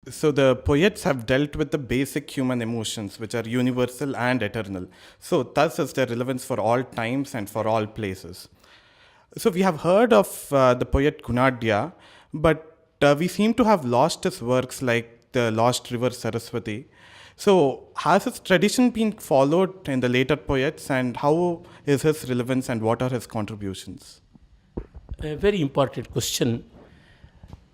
So the poets have dealt with the basic human emotions, which are universal and eternal. So thus is their relevance for all times and for all places. So we have heard of the poet Gunadhya, but we seem to have lost his works like the lost river Saraswati. So has his tradition been followed in the later poets, and how is his relevance and what are his contributions? A very important question.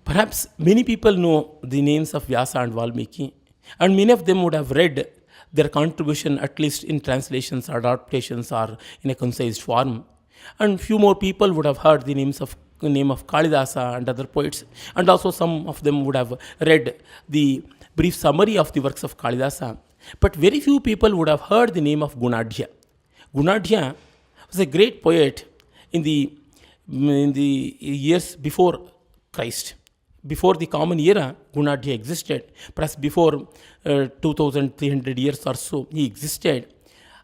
Perhaps many people know the names of Vyasa and Valmiki, and many of them would have read their contribution at least in translations or adaptations or in a concise form. And few more people would have heard the name of Kalidasa and other poets, and also some of them would have read the brief summary of the works of Kalidasa. But very few people would have heard the name of Gunadhya. Gunadhya was a great poet in the years before Christ. Before the common era, Gunadhya existed. Perhaps before 2300 years or so, he existed.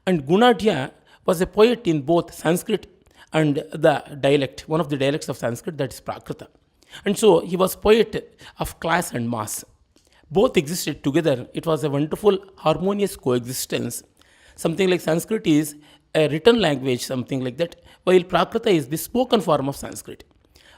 And Gunadhya was a poet in both Sanskrit and the dialect, one of the dialects of Sanskrit, that is Prakrita. And so he was poet of class and mass. Both existed together. It was a wonderful, harmonious coexistence. Something like Sanskrit is a written language, something like that, while Prakrita is the spoken form of Sanskrit.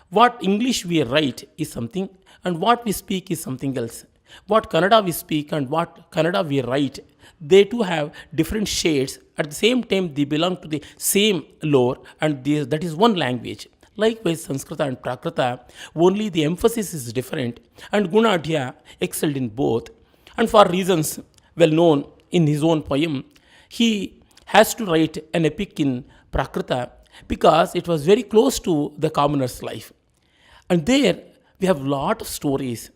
What English we write is something, and what we speak is something else. What Kannada we speak and what Kannada we write, they too have different shades. At the same time, they belong to the same lore, and that is one language. Likewise, Sanskrita and Prakrita, only the emphasis is different, and Gunadhya excelled in both. And for reasons well known in his own poem, he has to write an epic in Prakrita because it was very close to the commoner's life. And there we have a lot of stories.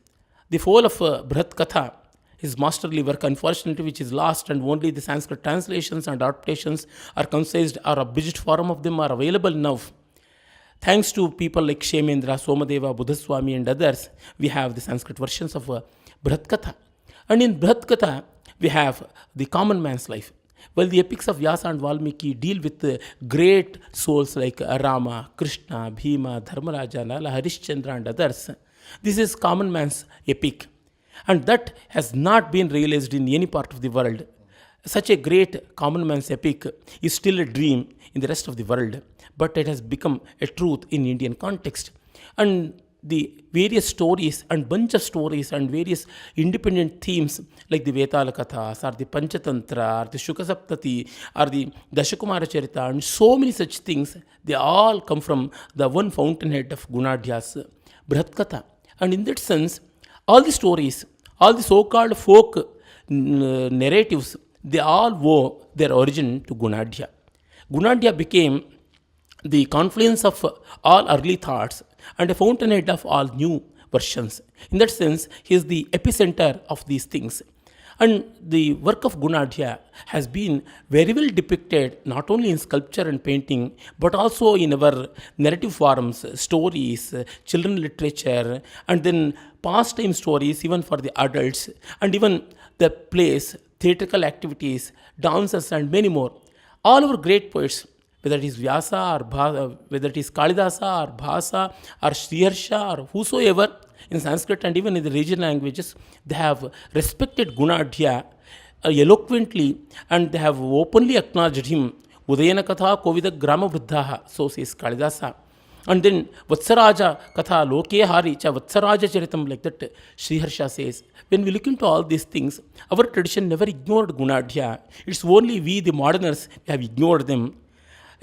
The whole of Brihat Katha, his masterly work, unfortunately, which is lost, and only the Sanskrit translations and adaptations are concised or abridged form of them are available now. Thanks to people like Shemendra, Somadeva, Buddhaswami, and others, we have the Sanskrit versions of Brihat Katha. And in Brihat Katha, we have the common man's life. Well, the epics of Vyasa and Valmiki deal with great souls like Rama, Krishna, Bhima, Dharmaraja, Nala, Harishchandra, and others. This is common man's epic, and that has not been realized in any part of the world. Such a great common man's epic is still a dream in the rest of the world, but it has become a truth in Indian context. And the various stories and bunch of stories and various independent themes like the Vetala Kathas or the Panchatantra or the Shukasaptati or the Dashakumara Charita and so many such things, they all come from the one fountainhead of Gunadhya's Brihat Katha. And in that sense, all the stories, all the so-called folk narratives, they all owe their origin to Gunadhya. Gunadhya became the confluence of all early thoughts and a fountainhead of all new versions. In that sense, he is the epicenter of these things. And the work of Gunadhya has been very well depicted not only in sculpture and painting, but also in our narrative forms, stories, children literature, and then pastime stories even for the adults, and even the plays, theatrical activities, dances, and many more. All our great poets, whether it is Vyasa or whether it is Kalidasa or Bhasa or Sriharsha or whosoever in Sanskrit and even in the regional languages, they have respected Gunadhya eloquently, and they have openly acknowledged him. Udayana Katha Kovida Grama Vruddhaha, so says Kalidasa. And then Vatsaraja Katha Loke Hari Cha Vatsaraja Charitam, like that Sriharsha says. When we look into all these things, our tradition never ignored Gunadhya. It's only we, the moderners, have ignored them.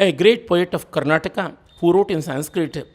A great poet of Karnataka who wrote in Sanskrit,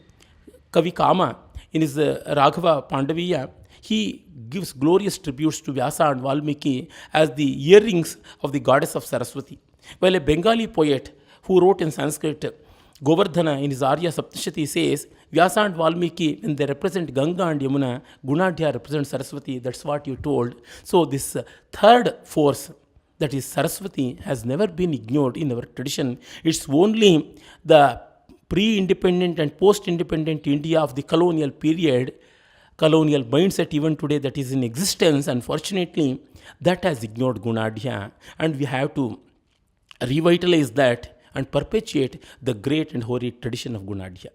Kavi Kama, in his Raghava Pandaviya, he gives glorious tributes to Vyasa and Valmiki as the earrings of the goddess of Saraswati. While a Bengali poet who wrote in Sanskrit, Govardhana, in his Arya Saptashati, says, Vyasa and Valmiki, when they represent Ganga and Yamuna, Gunadhya represents Saraswati. That's what you told. So this third force, that is Saraswati, has never been ignored in our tradition. It's only the pre-independent and post-independent India of the colonial period, colonial mindset even today that is in existence, unfortunately, that has ignored Gunadhya. And we have to revitalize that and perpetuate the great and hoary tradition of Gunadhya.